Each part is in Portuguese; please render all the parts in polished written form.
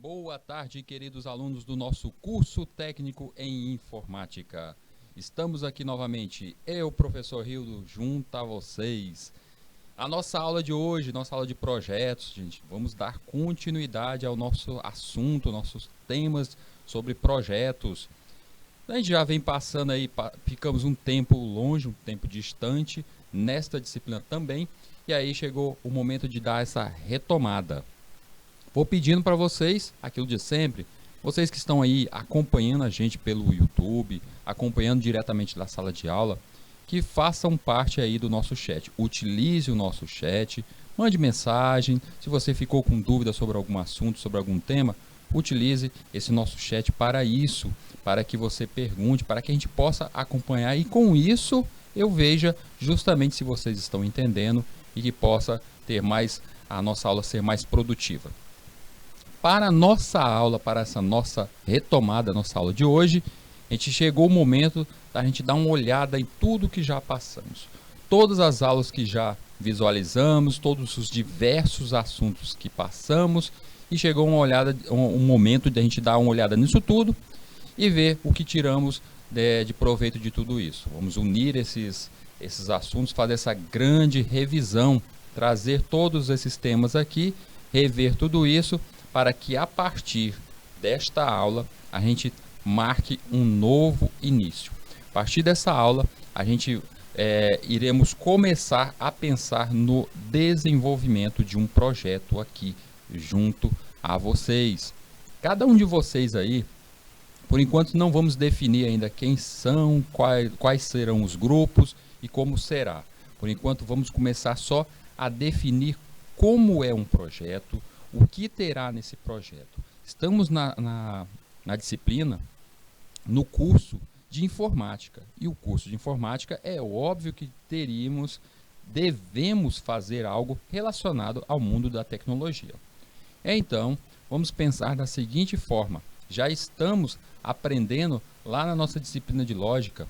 boa tarde, queridos alunos do nosso curso técnico em informática. Estamos aqui novamente, eu, professor Rildo, junto a vocês. A nossa aula de hoje, nossa aula de projetos, gente, vamos dar continuidade ao nosso assunto, nossos temas sobre projetos. A gente já vem passando aí, ficamos um tempo longe, um tempo distante, nesta disciplina também, e aí chegou o momento de dar essa retomada. Vou pedindo para vocês, aquilo de sempre, vocês que estão aí acompanhando a gente pelo YouTube, acompanhando diretamente da sala de aula, que façam parte aí do nosso chat. Utilize o nosso chat, mande mensagem, se você ficou com dúvida sobre algum assunto, sobre algum tema, utilize esse nosso chat para isso, para que você pergunte, para que a gente possa acompanhar e com isso eu veja justamente se vocês estão entendendo e que possa ter mais, a nossa aula ser mais produtiva. Para a nossa aula, para essa nossa retomada, nossa aula de hoje, a gente chegou o momento da gente dar uma olhada em tudo que já passamos. Todas as aulas que já visualizamos, todos os diversos assuntos que passamos, e chegou um momento de a gente dar uma olhada nisso tudo e ver o que tiramos de proveito de tudo isso. Vamos unir esses assuntos, fazer essa grande revisão, trazer todos esses temas aqui, rever tudo isso, para que a partir desta aula a gente marque um novo início. A partir dessa aula a gente iremos começar a pensar no desenvolvimento de um projeto aqui junto a vocês. Cada um de vocês aí, por enquanto não vamos definir ainda quem são, quais serão os grupos e como será. Por enquanto vamos começar só a definir como é um projeto, o que terá nesse projeto. Estamos na disciplina, no curso de informática. E o curso de informática é óbvio que devemos fazer algo relacionado ao mundo da tecnologia. Então, vamos pensar da seguinte forma. Já estamos aprendendo lá na nossa disciplina de lógica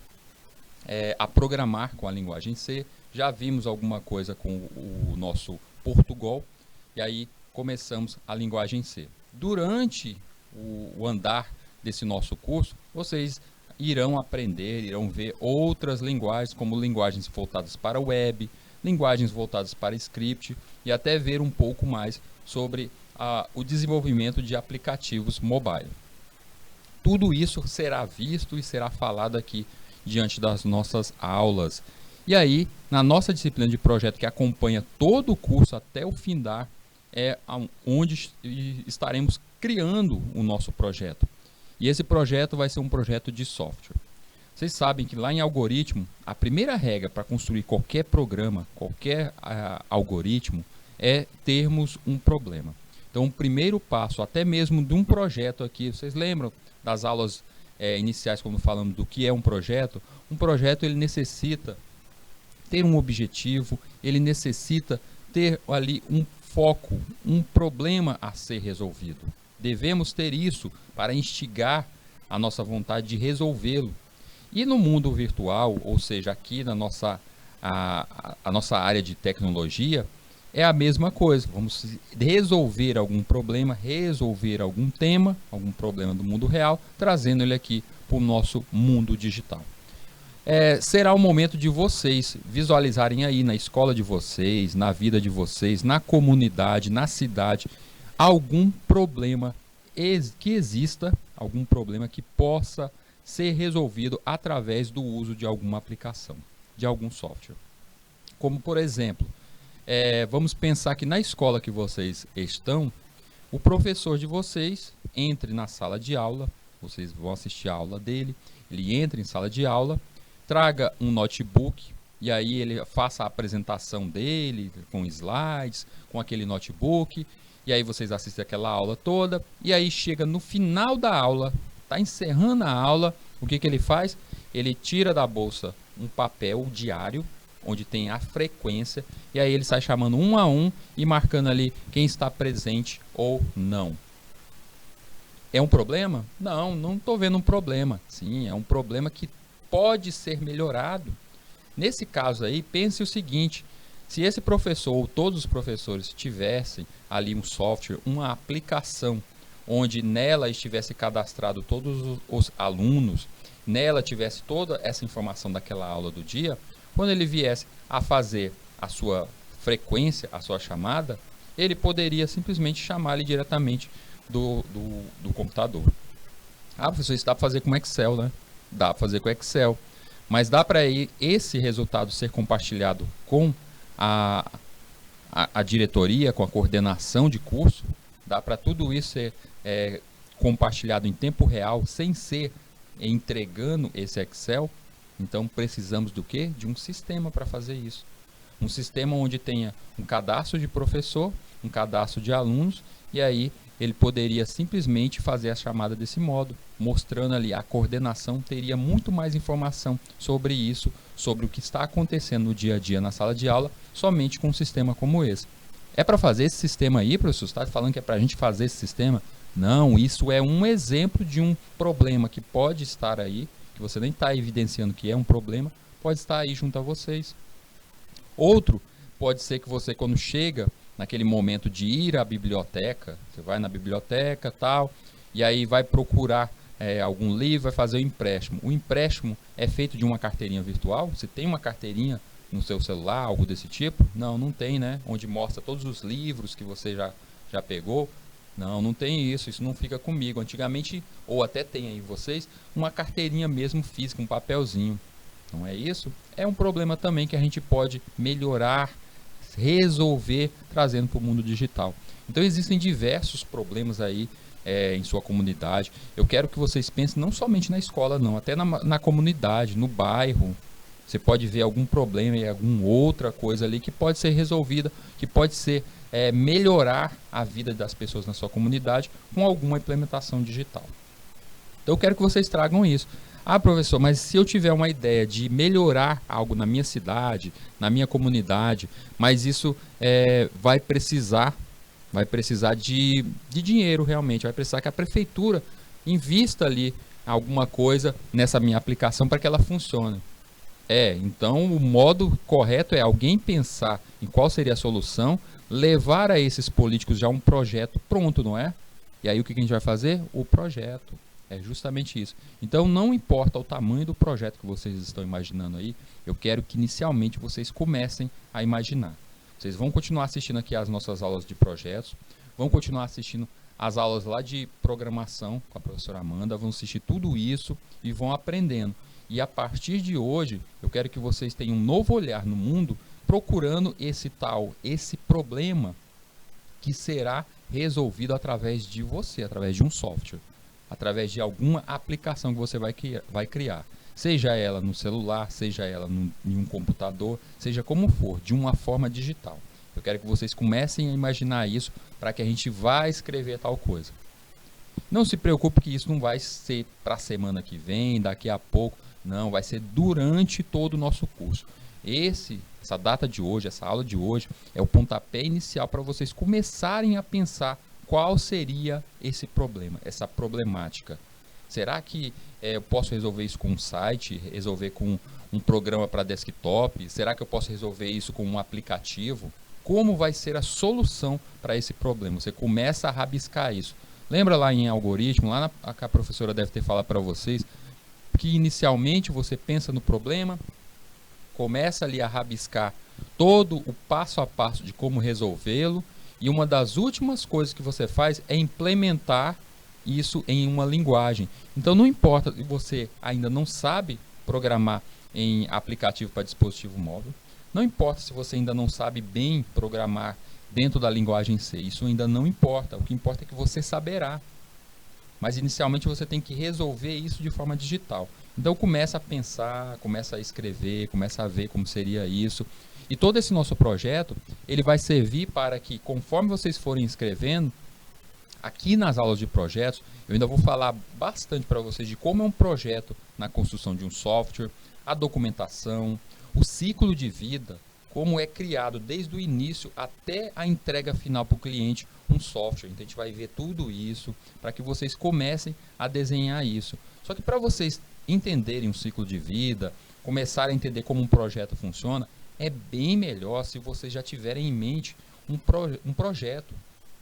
a programar com a linguagem C. Já vimos alguma coisa com o nosso Portugal. E aí começamos a linguagem C. Durante o andar desse nosso curso, vocês irão aprender, irão ver outras linguagens, como linguagens voltadas para web, linguagens voltadas para script, e até ver um pouco mais sobre o desenvolvimento de aplicativos mobile. Tudo isso será visto e será falado aqui diante das nossas aulas. E aí, na nossa disciplina de projeto que acompanha todo o curso até o findar, é onde estaremos criando o nosso projeto. E esse projeto vai ser um projeto de software. Vocês sabem que lá em algoritmo, a primeira regra para construir qualquer programa, qualquer algoritmo, é termos um problema. Então, o primeiro passo, até mesmo de um projeto aqui, vocês lembram das aulas iniciais, quando falamos do que é um projeto? Um projeto ele necessita ter um objetivo, ele necessita ter ali um foco, um problema a ser resolvido. Devemos ter isso para instigar a nossa vontade de resolvê-lo. E no mundo virtual, ou seja, aqui na nossa área de tecnologia, é a mesma coisa. Vamos resolver algum problema, resolver algum tema, algum problema do mundo real, trazendo ele aqui para o nosso mundo digital. Será o momento de vocês visualizarem aí na escola de vocês, na vida de vocês, na comunidade, na cidade, algum problema que exista, algum problema que possa ser resolvido através do uso de alguma aplicação, de algum software. Como, por exemplo, vamos pensar que na escola que vocês estão, o professor de vocês entre na sala de aula, vocês vão assistir a aula dele, ele entra em sala de aula, traga um notebook e aí ele faça a apresentação dele com slides, com aquele notebook, e aí vocês assistem aquela aula toda, e aí chega no final da aula, está encerrando a aula, o que ele faz? Ele tira da bolsa um papel diário, onde tem a frequência, e aí ele sai chamando um a um e marcando ali quem está presente ou não. É um problema? Não, não estou vendo um problema. Sim, é um problema que pode ser melhorado. Nesse caso aí, pense o seguinte: se esse professor ou todos os professores tivessem ali um software, uma aplicação, onde nela estivesse cadastrado todos os alunos, nela tivesse toda essa informação daquela aula do dia, quando ele viesse a fazer a sua frequência, a sua chamada, ele poderia simplesmente chamar-lhe diretamente do computador. Ah, professor, isso dá para fazer com Excel, né? Dá para fazer com Excel. Mas dá para esse resultado ser compartilhado com a diretoria, com a coordenação de curso? Dá para tudo isso ser compartilhado em tempo real, sem ser entregando esse Excel? Então precisamos do quê? De um sistema para fazer isso. Um sistema onde tenha um cadastro de professor, um cadastro de alunos, e aí ele poderia simplesmente fazer a chamada desse modo, mostrando ali a coordenação, teria muito mais informação sobre isso, sobre o que está acontecendo no dia a dia na sala de aula, somente com um sistema como esse. É para fazer esse sistema aí, professor? Você está falando que é para a gente fazer esse sistema? Não, isso é um exemplo de um problema que pode estar aí, que você nem está evidenciando que é um problema, pode estar aí junto a vocês. Outro, pode ser que você, quando chega naquele momento de ir à biblioteca, você vai na biblioteca tal, e aí vai procurar algum livro, vai fazer o empréstimo. O empréstimo é feito de uma carteirinha virtual? Você tem uma carteirinha no seu celular, algo desse tipo? Não, não tem, né? Onde mostra todos os livros que você já pegou. Não, não tem isso não fica comigo. Antigamente, ou até tem aí vocês, uma carteirinha mesmo física, um papelzinho. Não é isso? É um problema também que a gente pode melhorar, resolver, trazendo para o mundo digital. Então existem diversos problemas aí em sua comunidade. Eu quero que vocês pensem não somente na escola, não, até na comunidade, no bairro. Você pode ver algum problema e alguma outra coisa ali que pode ser resolvida, que pode ser melhorar a vida das pessoas na sua comunidade com alguma implementação digital. Então eu quero que vocês tragam isso. Ah, professor, mas se eu tiver uma ideia de melhorar algo na minha cidade, na minha comunidade, mas isso vai precisar de dinheiro realmente, vai precisar que a prefeitura invista ali alguma coisa nessa minha aplicação para que ela funcione. Então o modo correto é alguém pensar em qual seria a solução, levar a esses políticos já um projeto pronto, não é? E aí o que a gente vai fazer? O projeto. É justamente isso. Então não importa o tamanho do projeto que vocês estão imaginando aí, eu quero que inicialmente vocês comecem a imaginar. Vocês vão continuar assistindo aqui as nossas aulas de projetos, vão continuar assistindo as aulas lá de programação com a professora Amanda, vão assistir tudo isso e vão aprendendo. E a partir de hoje, eu quero que vocês tenham um novo olhar no mundo, procurando esse problema que será resolvido através de você, através de um software, através de alguma aplicação que você vai criar. Seja ela no celular, seja ela em um computador, seja como for, de uma forma digital. Eu quero que vocês comecem a imaginar isso para que a gente vá escrever tal coisa. Não se preocupe que isso não vai ser para a semana que vem, daqui a pouco. Não, vai ser durante todo o nosso curso. Essa data de hoje, essa aula de hoje, é o pontapé inicial para vocês começarem a pensar qual seria esse problema, essa problemática. Será que eu posso resolver isso com um site, resolver com um programa para desktop? Será que eu posso resolver isso com um aplicativo? Como vai ser a solução para esse problema? Você começa a rabiscar isso. Lembra lá em algoritmo, lá que a professora deve ter falado para vocês, que inicialmente você pensa no problema, começa ali a rabiscar todo o passo a passo de como resolvê-lo, e uma das últimas coisas que você faz é implementar isso em uma linguagem. Então não importa se você ainda não sabe programar em aplicativo para dispositivo móvel, não importa se você ainda não sabe bem programar dentro da linguagem C, isso ainda não importa, o que importa é que você saberá. Mas inicialmente você tem que resolver isso de forma digital. Então começa a pensar, começa a escrever, começa a ver como seria isso. E todo esse nosso projeto, ele vai servir para que, conforme vocês forem escrevendo, aqui nas aulas de projetos, eu ainda vou falar bastante para vocês de como é um projeto na construção de um software, a documentação, o ciclo de vida, como é criado desde o início até a entrega final para o cliente um software. Então a gente vai ver tudo isso para que vocês comecem a desenhar isso. Só que para vocês entenderem o ciclo de vida, começarem a entender como um projeto funciona, é bem melhor se vocês já tiverem em mente um projeto,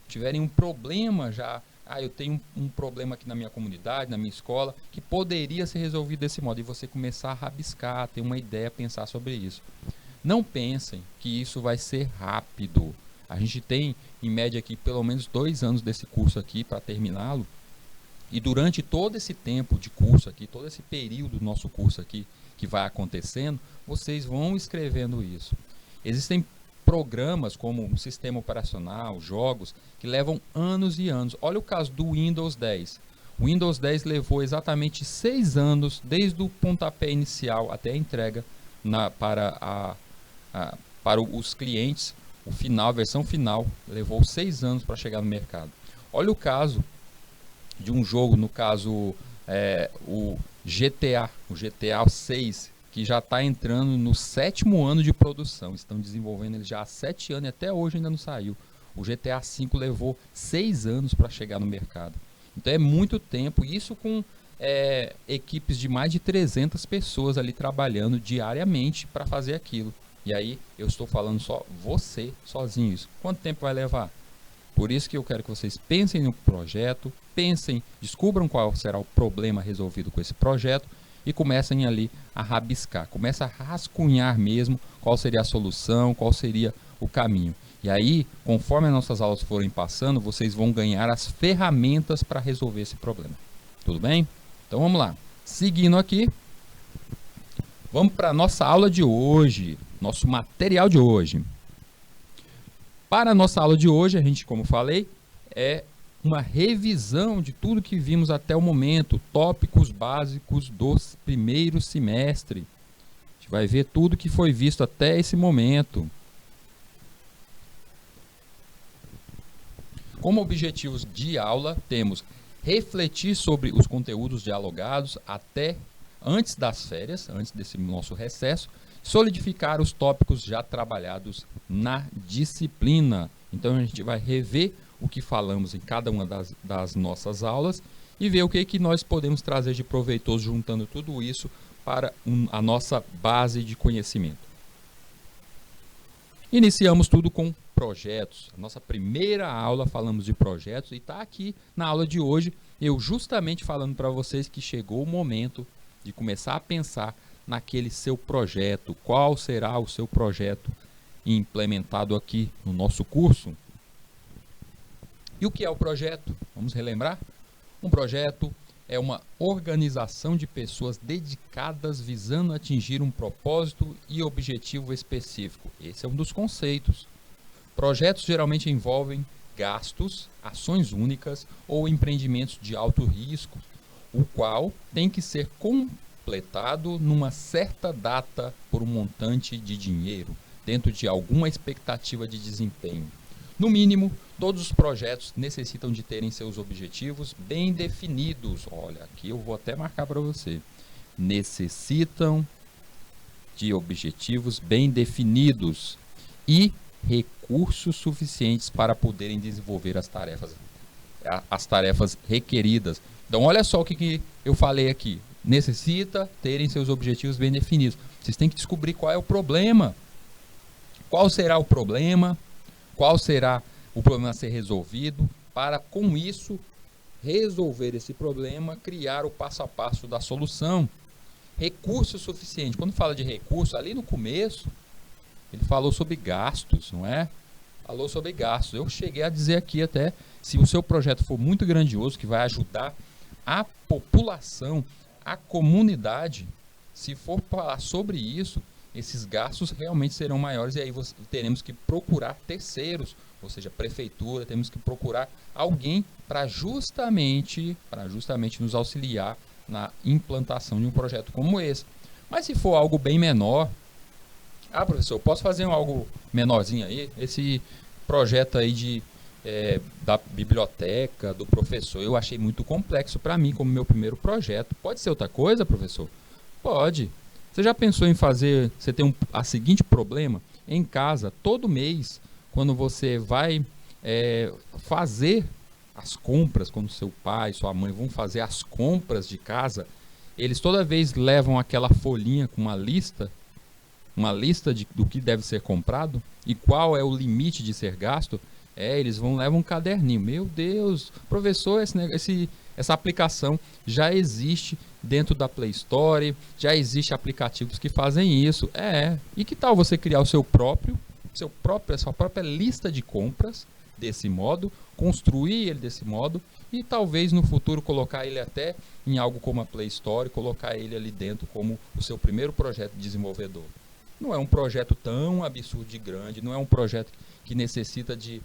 tiverem um problema já eu tenho um problema aqui na minha comunidade, na minha escola, que poderia ser resolvido desse modo. E você começar a rabiscar, ter uma ideia, pensar sobre isso. Não pensem que isso vai ser rápido. A gente tem, em média, aqui pelo menos 2 anos desse curso aqui para terminá-lo. E durante todo esse tempo de curso aqui, todo esse período do nosso curso aqui que vai acontecendo, vocês vão escrevendo isso. Existem programas como um sistema operacional, jogos, que levam anos e anos. Olha o caso do Windows 10. O Windows 10 levou exatamente 6 anos, desde o pontapé inicial até a entrega para os clientes. O final, a versão final, levou 6 anos para chegar no mercado. Olha o caso de um jogo, no caso o GTA 6, que já está entrando no 7º ano de produção. Estão desenvolvendo ele já há 7 anos e até hoje ainda não saiu. O GTA 5 levou 6 anos para chegar no mercado. Então é muito tempo, isso com equipes de mais de 300 pessoas ali trabalhando diariamente para fazer aquilo. E aí eu estou falando só você sozinho isso. Quanto tempo vai levar? Por isso que eu quero que vocês pensem no projeto, descubram qual será o problema resolvido com esse projeto e comecem ali a rabiscar, começa a rascunhar mesmo qual seria a solução, qual seria o caminho. E aí, conforme as nossas aulas forem passando, vocês vão ganhar as ferramentas para resolver esse problema. Tudo bem? Então vamos lá. Seguindo aqui, vamos para a nossa aula de hoje, nosso material de hoje. Para a nossa aula de hoje, a gente, como falei, é uma revisão de tudo que vimos até o momento, tópicos básicos do primeiro semestre. A gente vai ver tudo que foi visto até esse momento. Como objetivos de aula, temos refletir sobre os conteúdos dialogados antes das férias, antes desse nosso recesso, solidificar os tópicos já trabalhados na disciplina. Então a gente vai rever o que falamos em cada uma das nossas aulas e ver o que nós podemos trazer de proveitoso juntando tudo isso para a nossa base de conhecimento. Iniciamos tudo com projetos. A nossa primeira aula falamos de projetos e está aqui na aula de hoje eu justamente falando para vocês que chegou o momento de começar a pensar naquele seu projeto. Qual será o seu projeto implementado aqui no nosso curso? E o que é o projeto? Vamos relembrar? Um projeto é uma organização de pessoas dedicadas visando atingir um propósito e objetivo específico. Esse é um dos conceitos. Projetos geralmente envolvem gastos, ações únicas ou empreendimentos de alto risco, o qual tem que ser completado numa certa data por um montante de dinheiro, dentro de alguma expectativa de desempenho. No mínimo, todos os projetos necessitam de terem seus objetivos bem definidos. Olha, aqui eu vou até marcar para você. Necessitam de objetivos bem definidos e recursos suficientes para poderem desenvolver as tarefas requeridas. Então, olha só o que eu falei aqui. Necessita terem seus objetivos bem definidos. Vocês têm que descobrir qual é o problema. Qual será o problema? Qual será o problema a ser resolvido? Para, com isso, resolver esse problema, criar o passo a passo da solução. Recurso suficiente. Quando fala de recurso, ali no começo, ele falou sobre gastos, não é? Falou sobre gastos. Eu cheguei a dizer aqui até, se o seu projeto for muito grandioso, que vai ajudar a população, a comunidade, se for falar sobre isso, esses gastos realmente serão maiores e aí teremos que procurar terceiros, ou seja, prefeitura, temos que procurar alguém para justamente nos auxiliar na implantação de um projeto como esse. Mas se for algo bem menor, professor, posso fazer algo menorzinho aí? Esse projeto aí da biblioteca, do professor, eu achei muito complexo para mim como meu primeiro projeto. Pode ser outra coisa, professor? Pode. Você já pensou em fazer, você tem a seguinte problema, em casa, todo mês, quando você vai fazer as compras, quando seu pai, sua mãe vão fazer as compras de casa, eles toda vez levam aquela folhinha com uma lista do que deve ser comprado e qual é o limite de ser gasto, Eles levam um caderninho. Meu Deus, professor, essa aplicação já existe dentro da Play Store, já existe aplicativos que fazem isso. E que tal você criar a sua própria lista de compras desse modo, construir ele desse modo e talvez no futuro colocar ele até em algo como a Play Store, colocar ele ali dentro como o seu primeiro projeto de desenvolvedor. Não é um projeto tão absurdo de grande, não é um projeto que necessita de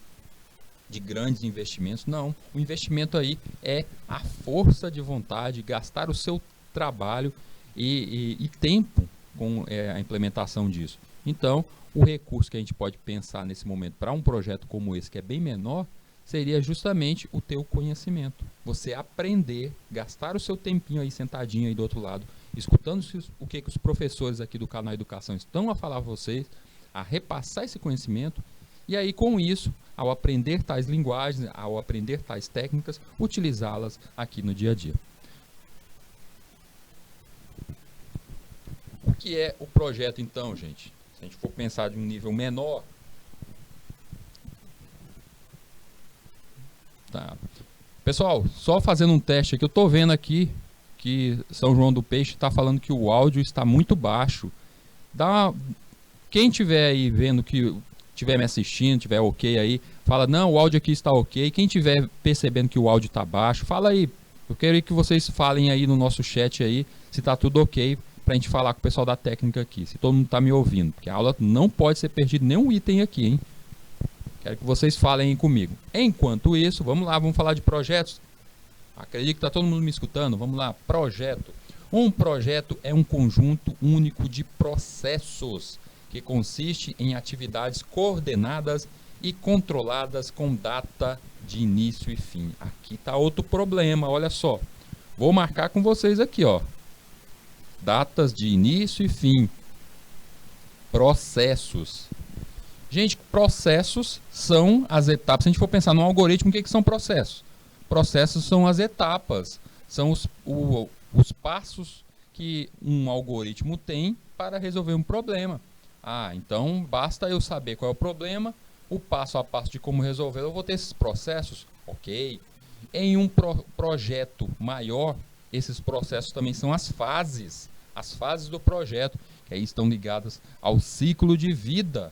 grandes investimentos, não. O investimento aí é a força de vontade, gastar o seu trabalho e tempo com a implementação disso. Então, o recurso que a gente pode pensar nesse momento para um projeto como esse, que é bem menor, seria justamente o teu conhecimento. Você aprender, gastar o seu tempinho aí sentadinho aí do outro lado, escutando o que os professores aqui do canal Educação estão a falar a vocês, a repassar esse conhecimento, e aí com isso, ao aprender tais linguagens, ao aprender tais técnicas, utilizá-las aqui no dia a dia. O que é o projeto então, gente? Se a gente for pensar de um nível menor, tá. Pessoal, só fazendo um teste aqui, eu estou vendo aqui que São João do Peixe está falando que o áudio está muito baixo. Quem estiver aí vendo, que estiver me assistindo, estiver ok aí, fala, não, o áudio aqui está ok. Quem estiver percebendo que o áudio está baixo, fala aí. Eu quero que vocês falem aí no nosso chat aí, se está tudo ok, para a gente falar com o pessoal da técnica aqui, se todo mundo está me ouvindo. Porque a aula não pode ser perdido nenhum item aqui, hein? Quero que vocês falem aí comigo. Enquanto isso, vamos lá, vamos falar de projetos. Acredito que está todo mundo me escutando. Vamos lá, projeto. Um projeto é um conjunto único de processos que consiste em atividades coordenadas e controladas com data de início e fim. Aqui está outro problema, olha só. Vou marcar com vocês aqui, ó. Datas de início e fim. Processos. Gente, processos são as etapas. Se a gente for pensar num algoritmo, o que são processos? Processos são as etapas, são os passos que um algoritmo tem para resolver um problema. Então basta eu saber qual é o problema, o passo a passo de como resolver, eu vou ter esses processos, ok? Em um projeto maior, esses processos também são as fases do projeto, que aí estão ligadas ao ciclo de vida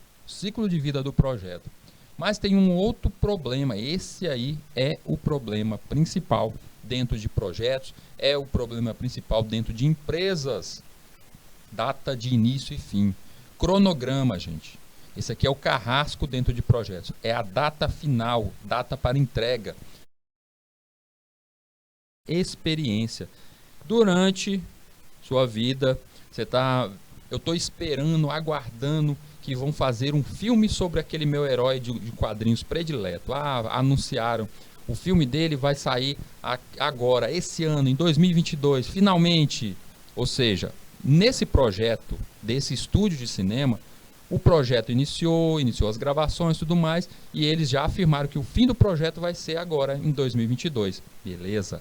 do projeto. Mas tem um outro problema, esse aí é o problema principal dentro de projetos, é o problema principal dentro de empresas. Data de início e fim. Cronograma, gente. Esse aqui é o carrasco dentro de projetos. É a data final, data para entrega. Experiência. Durante sua vida, eu estou esperando, aguardando que vão fazer um filme sobre aquele meu herói de quadrinhos predileto. Anunciaram, o filme dele vai sair agora, esse ano, em 2022, finalmente. Ou seja, nesse projeto, desse estúdio de cinema, o projeto iniciou as gravações e tudo mais, e eles já afirmaram que o fim do projeto vai ser agora, em 2022. Beleza.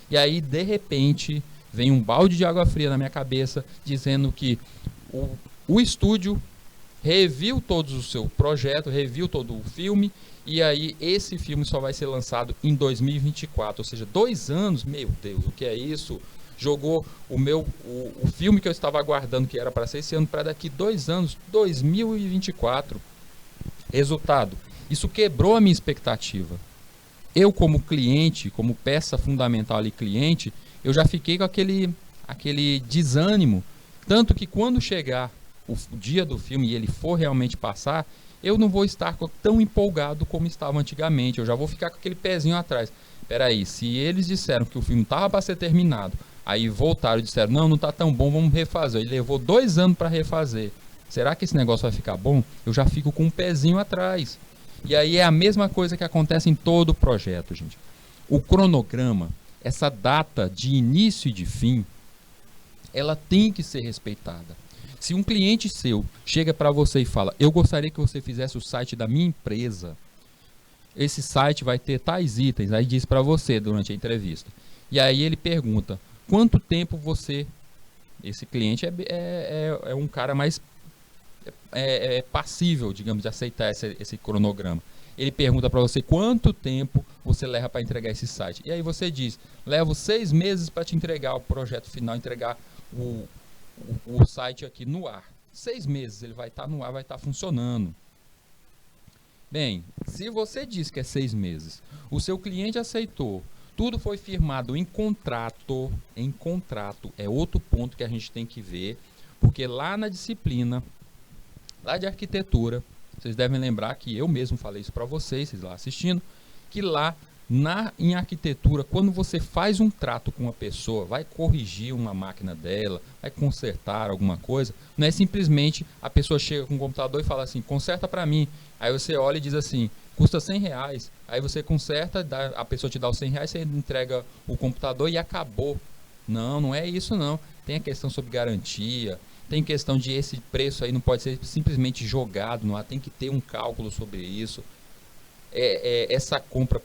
E aí, de repente, vem um balde de água fria na minha cabeça, dizendo que o estúdio reviu todo o seu projeto, reviu todo o filme, e aí esse filme só vai ser lançado em 2024, ou seja, 2 anos, meu Deus, o que é isso? Jogou o filme que eu estava aguardando, que era para ser esse ano, para daqui 2 anos, 2024. Resultado, isso quebrou a minha expectativa. Eu, como cliente, como peça fundamental ali, cliente, eu já fiquei com aquele desânimo, tanto que quando chegar o dia do filme e ele for realmente passar, eu não vou estar tão empolgado como estava antigamente. Eu já vou ficar com aquele pezinho atrás. Peraí, se eles disseram que o filme estava para ser terminado, aí voltaram e disseram, não está tão bom, vamos refazer. Ele levou 2 anos para refazer. Será que esse negócio vai ficar bom? Eu já fico com um pezinho atrás. E aí é a mesma coisa que acontece em todo o projeto, gente. O cronograma, essa data de início e de fim, ela tem que ser respeitada. Se um cliente seu chega para você e fala, eu gostaria que você fizesse o site da minha empresa, esse site vai ter tais itens, aí diz para você durante a entrevista. E aí ele pergunta, quanto tempo esse cliente é um cara mais passível, digamos, de aceitar esse cronograma. ele pergunta para você quanto tempo você leva para entregar esse site. E aí você diz, levo 6 meses para te entregar o projeto final, entregar o site aqui no ar. 6 meses ele vai estar no ar, vai estar funcionando. Bem, se você diz que é 6 meses, o seu cliente aceitou, tudo foi firmado em contrato, é outro ponto que a gente tem que ver, porque lá na disciplina, lá de arquitetura, vocês devem lembrar que eu mesmo falei isso para vocês lá assistindo, que lá em arquitetura, quando você faz um trato com uma pessoa, vai corrigir uma máquina dela, vai consertar alguma coisa, não é simplesmente a pessoa chega com o computador e fala assim, conserta para mim. Aí você olha e diz assim, custa R$100. Aí você conserta, a pessoa te dá os R$100, você entrega o computador e acabou. Não, não é isso não. Tem a questão sobre garantia, tem questão de esse preço aí não pode ser simplesmente jogado no ar, tem que ter um cálculo sobre isso. Essa compra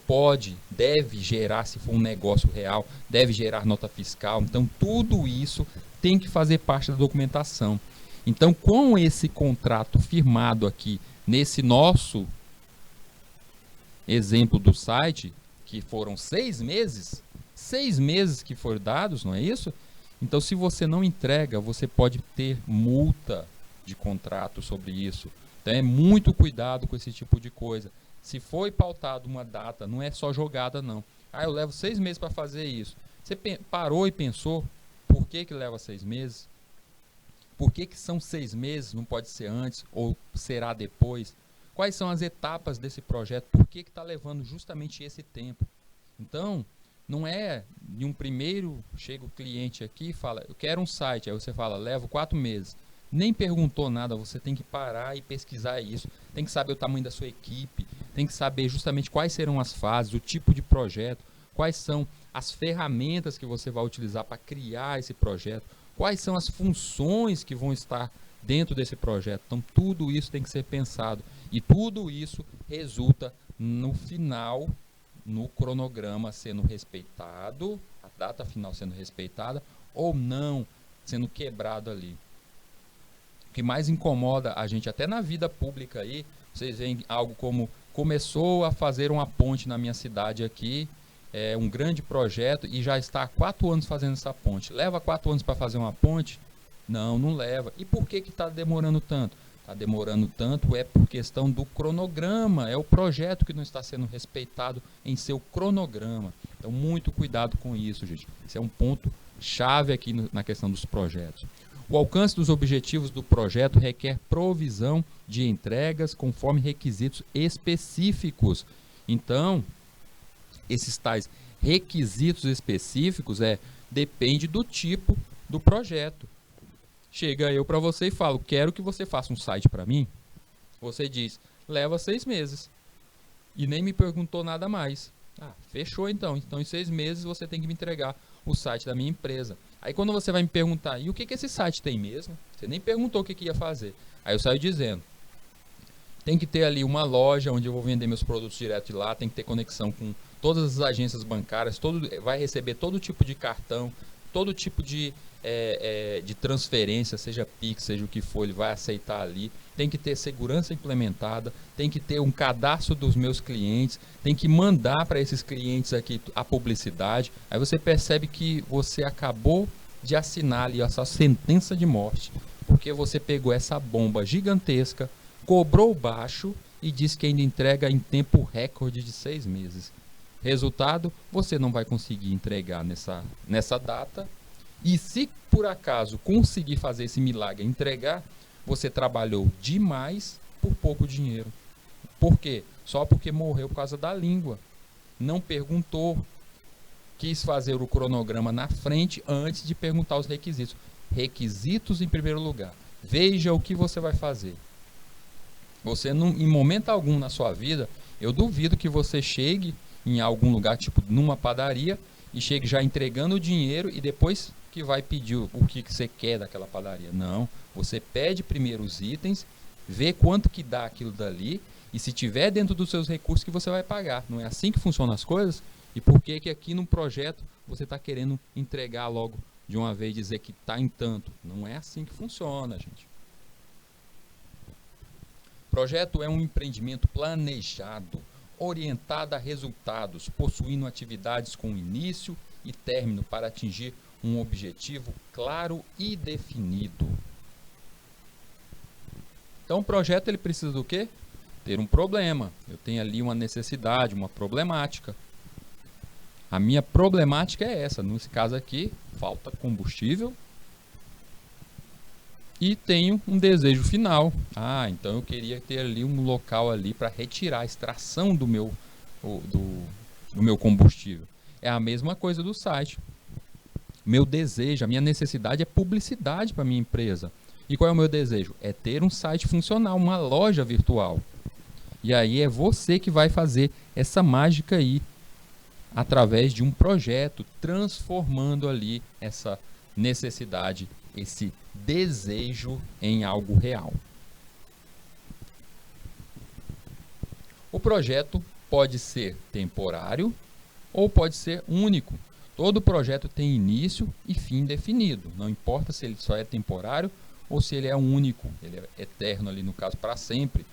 deve gerar, se for um negócio real, deve gerar nota fiscal. Então, tudo isso tem que fazer parte da documentação. Então, com esse contrato firmado aqui, nesse nosso exemplo do site, que foram 6 meses, 6 meses que foram dados, não é isso? Então, se você não entrega, você pode ter multa de contrato sobre isso. Então, é muito cuidado com esse tipo de coisa. Se foi pautado uma data, não é só jogada não. Eu levo 6 meses para fazer isso. Você parou e pensou por que leva 6 meses? Por que são 6 meses, não pode ser antes ou será depois? Quais são as etapas desse projeto? Por que está levando justamente esse tempo? Então, não é de um primeiro, chega o cliente aqui e fala, eu quero um site, aí você fala, levo 4 meses. Nem perguntou nada, você tem que parar e pesquisar isso, tem que saber o tamanho da sua equipe, tem que saber justamente quais serão as fases, o tipo de projeto, quais são as ferramentas que você vai utilizar para criar esse projeto, quais são as funções que vão estar dentro desse projeto. Então, tudo isso tem que ser pensado e tudo isso resulta no final, no cronograma sendo respeitado, a data final sendo respeitada ou não sendo quebrado ali. O que mais incomoda a gente, até na vida pública aí, vocês veem algo como, começou a fazer uma ponte na minha cidade aqui, um grande projeto e já está há 4 anos fazendo essa ponte. Leva 4 anos para fazer uma ponte? Não, não leva. E por que está demorando tanto? Está demorando tanto é por questão do cronograma, é o projeto que não está sendo respeitado em seu cronograma. Então, muito cuidado com isso, gente. Esse é um ponto chave aqui na questão dos projetos. O alcance dos objetivos do projeto requer provisão de entregas conforme requisitos específicos. Então, esses tais requisitos específicos depende do tipo do projeto. Chega eu para você e falo, quero que você faça um site para mim. Você diz, leva 6 meses. E nem me perguntou nada mais. Fechou então. Então, em 6 meses você tem que me entregar o site da minha empresa. Aí quando você vai me perguntar, e o que esse site tem mesmo? Você nem perguntou o que ia fazer. Aí eu saio dizendo, tem que ter ali uma loja onde eu vou vender meus produtos direto de lá, tem que ter conexão com todas as agências bancárias, vai receber todo tipo de cartão, todo tipo de transferência, seja Pix, seja o que for, ele vai aceitar ali. Tem que ter segurança implementada, tem que ter um cadastro dos meus clientes, tem que mandar para esses clientes aqui a publicidade. Aí você percebe que você acabou de assinar ali essa sentença de morte, porque você pegou essa bomba gigantesca, cobrou baixo e disse que ainda entrega em tempo recorde de 6 meses. Resultado, você não vai conseguir entregar nessa data. E se por acaso conseguir fazer esse milagre, entregar, você trabalhou demais por pouco dinheiro. Por quê? Só porque morreu por causa da língua. Não perguntou. Quis fazer o cronograma na frente antes de perguntar os requisitos. Requisitos em primeiro lugar. Veja o que você vai fazer. Você, não, em momento algum na sua vida, eu duvido que você chegue em algum lugar, tipo numa padaria, e chegue já entregando o dinheiro e depois que vai pedir o que você quer daquela padaria. Não, você pede primeiro os itens, vê quanto que dá aquilo dali e se tiver dentro dos seus recursos que você vai pagar. Não é assim que funcionam as coisas? E por que aqui no projeto você está querendo entregar logo de uma vez, dizer que está em tanto? Não é assim que funciona, gente. Projeto é um empreendimento planejado, orientado a resultados, possuindo atividades com início e término para atingir um objetivo claro e definido. Então, o projeto ele precisa do quê? Ter um problema. Eu tenho ali uma necessidade, uma problemática. A minha problemática é essa. Nesse caso aqui, falta combustível. E tenho um desejo final. Então eu queria ter ali um local ali para retirar a extração do meu combustível. É a mesma coisa do site. Meu desejo, a minha necessidade é publicidade para a minha empresa. E qual é o meu desejo? É ter um site funcional, uma loja virtual. E aí é você que vai fazer essa mágica aí, através de um projeto, transformando ali essa necessidade, esse desejo em algo real. O projeto pode ser temporário ou pode ser único. Todo projeto tem início e fim definido. Não importa se ele só é temporário ou se ele é único, ele é eterno ali no caso para sempre.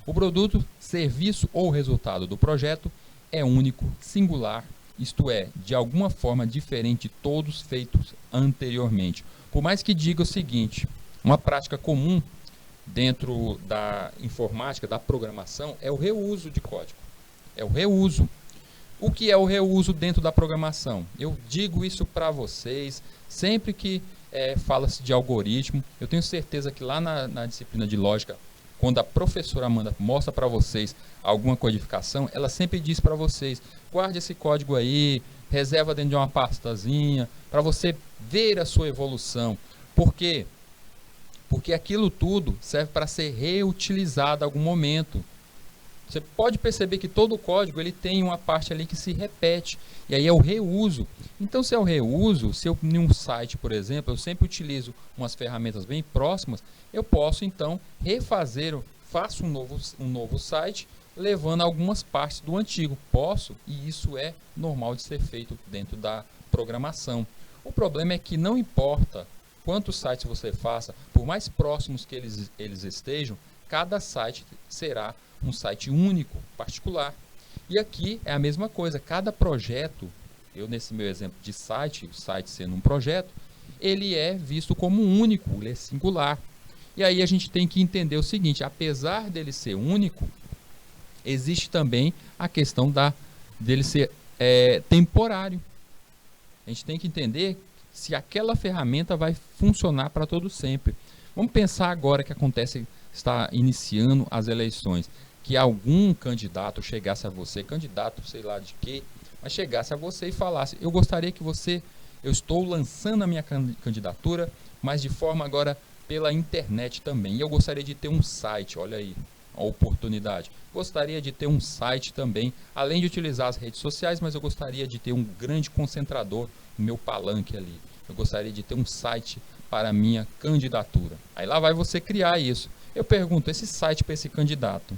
O produto, serviço ou resultado do projeto é único, singular, isto é, de alguma forma diferente de todos feitos anteriormente. Por mais que diga o seguinte, uma prática comum dentro da informática, da programação, é o reuso de código. É o reuso. O que é o reuso dentro da programação? Eu digo isso para vocês, sempre que fala-se de algoritmo, eu tenho certeza que lá na disciplina de lógica, quando a professora Amanda mostra para vocês alguma codificação, ela sempre diz para vocês, guarde esse código aí, reserva dentro de uma pastazinha, para você ver a sua evolução. Por quê? Porque aquilo tudo serve para ser reutilizado em algum momento. Você pode perceber que todo o código ele tem uma parte ali que se repete, e aí é o reuso. Então, se é o reuso, se eu em um site, por exemplo, eu sempre utilizo umas ferramentas bem próximas, eu posso então refazer, faço um novo site, levando algumas partes do antigo. Posso, e isso é normal de ser feito dentro da programação. O problema é que não importa quantos sites você faça, por mais próximos que eles estejam, cada site será um site único, particular. E aqui é a mesma coisa, cada projeto, eu nesse meu exemplo de site, o site sendo um projeto, ele é visto como único, ele é singular. E aí a gente tem que entender o seguinte, apesar dele ser único, existe também a questão dele ser temporário. A gente tem que entender se aquela ferramenta vai funcionar para todo sempre. Vamos pensar agora que está iniciando as eleições, que algum candidato chegasse a você, candidato sei lá de quê, mas chegasse a você e falasse, eu gostaria que eu estou lançando a minha candidatura, mas de forma agora pela internet também, e eu gostaria de ter um site, olha aí, a oportunidade. Gostaria de ter um site também, além de utilizar as redes sociais, mas eu gostaria de ter um grande concentrador no meu palanque ali. Eu gostaria de ter um site para a minha candidatura. Aí lá vai você criar isso. Eu pergunto, esse site para esse candidato,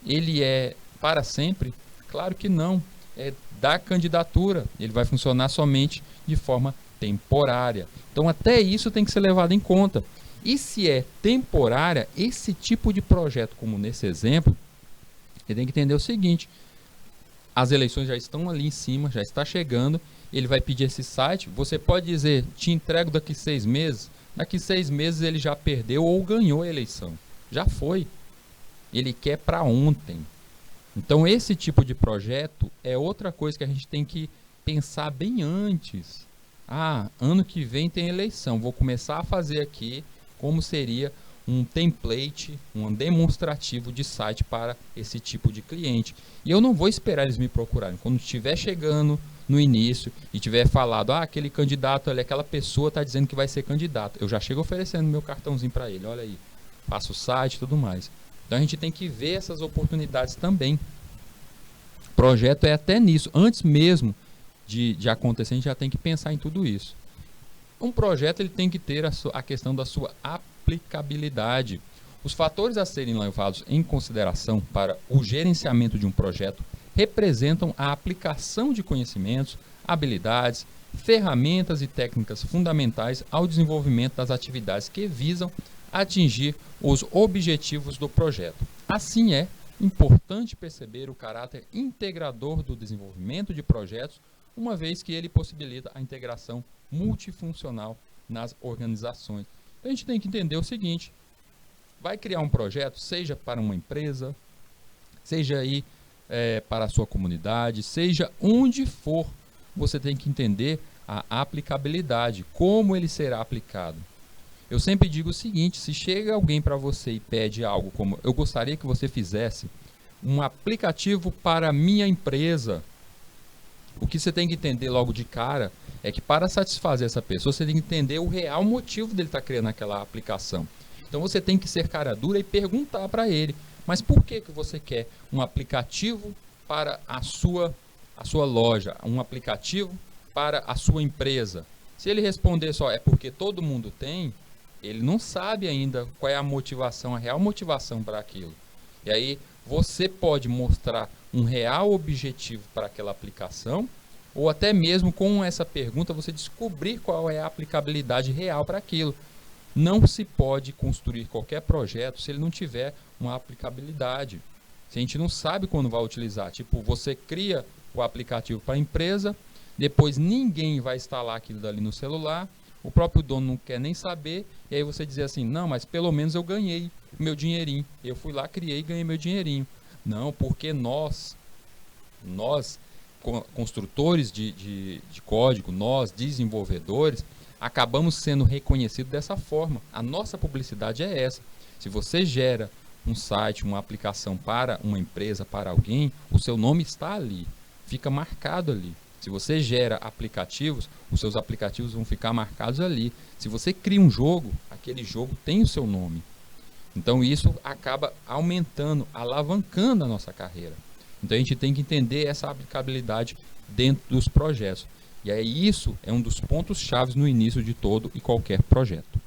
ele é para sempre? Claro que não. É da candidatura. Ele vai funcionar somente de forma temporária. Então até isso tem que ser levado em conta. E se é temporária, esse tipo de projeto, como nesse exemplo, você tem que entender o seguinte, as eleições já estão ali em cima, já está chegando, ele vai pedir esse site, você pode dizer, te entrego daqui 6 meses, daqui 6 meses ele já perdeu ou ganhou a eleição, já foi, ele quer para ontem. Então esse tipo de projeto é outra coisa que a gente tem que pensar bem antes. Ano que vem tem eleição, vou começar a fazer aqui como seria um template, um demonstrativo de site para esse tipo de cliente. E eu não vou esperar eles me procurarem. Quando estiver chegando no início e tiver falado, aquele candidato ali, aquela pessoa está dizendo que vai ser candidato, eu já chego oferecendo meu cartãozinho para ele, olha aí, faço o site e tudo mais. Então a gente tem que ver essas oportunidades também. Projeto é até nisso, antes mesmo de acontecer, a gente já tem que pensar em tudo isso. Um projeto ele tem que ter a questão da sua aplicabilidade. Os fatores a serem levados em consideração para o gerenciamento de um projeto representam a aplicação de conhecimentos, habilidades, ferramentas e técnicas fundamentais ao desenvolvimento das atividades que visam atingir os objetivos do projeto. Assim é importante perceber o caráter integrador do desenvolvimento de projetos, uma vez que ele possibilita a integração multifuncional nas organizações. Então a gente tem que entender o seguinte: vai criar um projeto, seja para uma empresa, seja aí para a sua comunidade, seja onde for, você tem que entender a aplicabilidade, como ele será aplicado. Eu sempre digo o seguinte: se chega alguém para você e pede algo como: eu gostaria que você fizesse um aplicativo para a minha empresa, o que você tem que entender logo de cara é que, para satisfazer essa pessoa, você tem que entender o real motivo dele estar criando aquela aplicação. Então você tem que ser cara dura e perguntar para ele: mas por que você quer um aplicativo para a sua loja, um aplicativo para a sua empresa? Se ele responder só é porque todo mundo tem, ele não sabe ainda qual é a motivação, a real motivação para aquilo. E aí você pode mostrar um real objetivo para aquela aplicação, ou até mesmo com essa pergunta você descobrir qual é a aplicabilidade real para aquilo. Não se pode construir qualquer projeto se ele não tiver uma aplicabilidade. Se a gente não sabe quando vai utilizar, tipo, você cria o aplicativo para a empresa, depois ninguém vai instalar aquilo dali no celular, o próprio dono não quer nem saber, e aí você dizer assim: não, mas pelo menos eu ganhei meu dinheirinho, eu fui lá, criei e ganhei meu dinheirinho. Não, porque nós construtores de código, nós desenvolvedores, acabamos sendo reconhecidos dessa forma. A nossa publicidade é essa. Se você gera um site, uma aplicação para uma empresa, para alguém, o seu nome está ali, fica marcado ali. Se você gera aplicativos, os seus aplicativos vão ficar marcados ali. Se você cria um jogo, aquele jogo tem o seu nome. Então isso acaba aumentando, alavancando a nossa carreira. Então a gente tem que entender essa aplicabilidade dentro dos projetos. E aí isso é um dos pontos chaves no início de todo e qualquer projeto.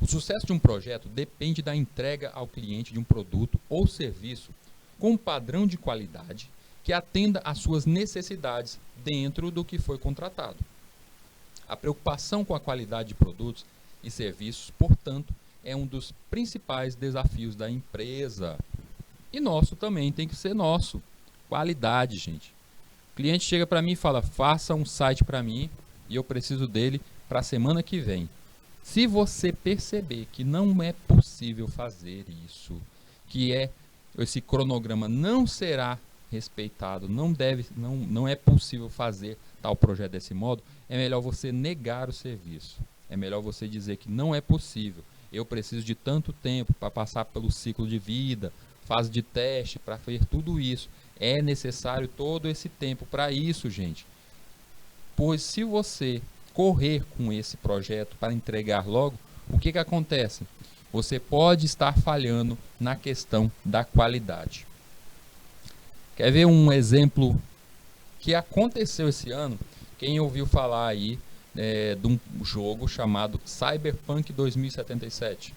O sucesso de um projeto depende da entrega ao cliente de um produto ou serviço com um padrão de qualidade que atenda às suas necessidades dentro do que foi contratado. A preocupação com a qualidade de produtos e serviços, portanto, é um dos principais desafios da empresa. E nosso também, tem que ser nosso. Qualidade, gente. O cliente chega para mim e fala: faça um site para mim e eu preciso dele para a semana que vem. Se você perceber que não é possível fazer isso, que esse cronograma não será respeitado, não é possível fazer tal projeto desse modo, é melhor você negar o serviço. É melhor você dizer que não é possível. Eu preciso de tanto tempo para passar pelo ciclo de vida, fase de teste, para ver tudo isso. É necessário todo esse tempo para isso, gente. Pois se você correr com esse projeto para entregar logo, o que acontece? Você pode estar falhando na questão da qualidade. Quer ver um exemplo que aconteceu esse ano? Quem ouviu falar aí de um jogo chamado Cyberpunk 2077?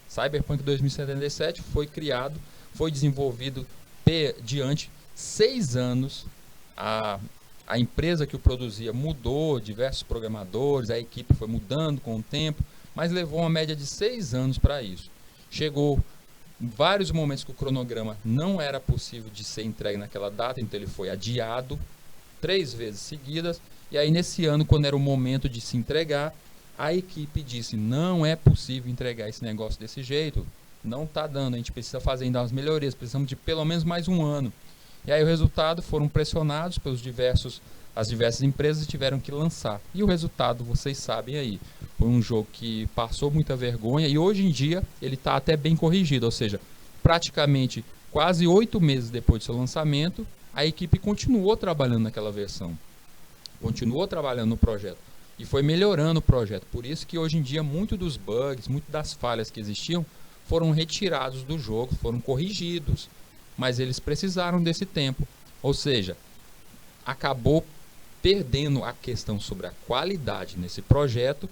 Cyberpunk 2077 foi criado, foi desenvolvido diante 6 anos. A empresa que o produzia mudou, diversos programadores, a equipe foi mudando com o tempo, mas levou uma média de 6 anos para isso. Chegou em vários momentos que o cronograma não era possível de ser entregue naquela data, então ele foi adiado 3 vezes seguidas, e aí nesse ano, quando era o momento de se entregar, a equipe disse: não é possível entregar esse negócio desse jeito, não está dando, a gente precisa fazer ainda umas melhorias, precisamos de pelo menos mais um ano. E aí o resultado, foram pressionados pelos as diversas empresas e tiveram que lançar. E o resultado, vocês sabem aí, foi um jogo que passou muita vergonha e hoje em dia ele está até bem corrigido, ou seja, praticamente quase 8 meses depois do seu lançamento, a equipe continuou trabalhando naquela versão, continuou trabalhando no projeto e foi melhorando o projeto. Por isso que hoje em dia muito dos bugs, muito das falhas que existiam foram retirados do jogo, foram corrigidos. Mas eles precisaram desse tempo, ou seja, acabou perdendo a questão sobre a qualidade nesse projeto,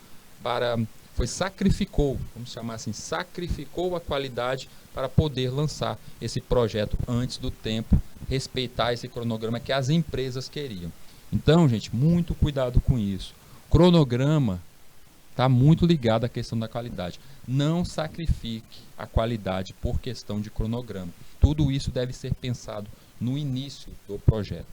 sacrificou, vamos chamar assim, sacrificou a qualidade para poder lançar esse projeto antes do tempo, respeitar esse cronograma que as empresas queriam. Então, gente, muito cuidado com isso. Cronograma está muito ligado à questão da qualidade. Não sacrifique a qualidade por questão de cronograma. Tudo isso deve ser pensado no início do projeto.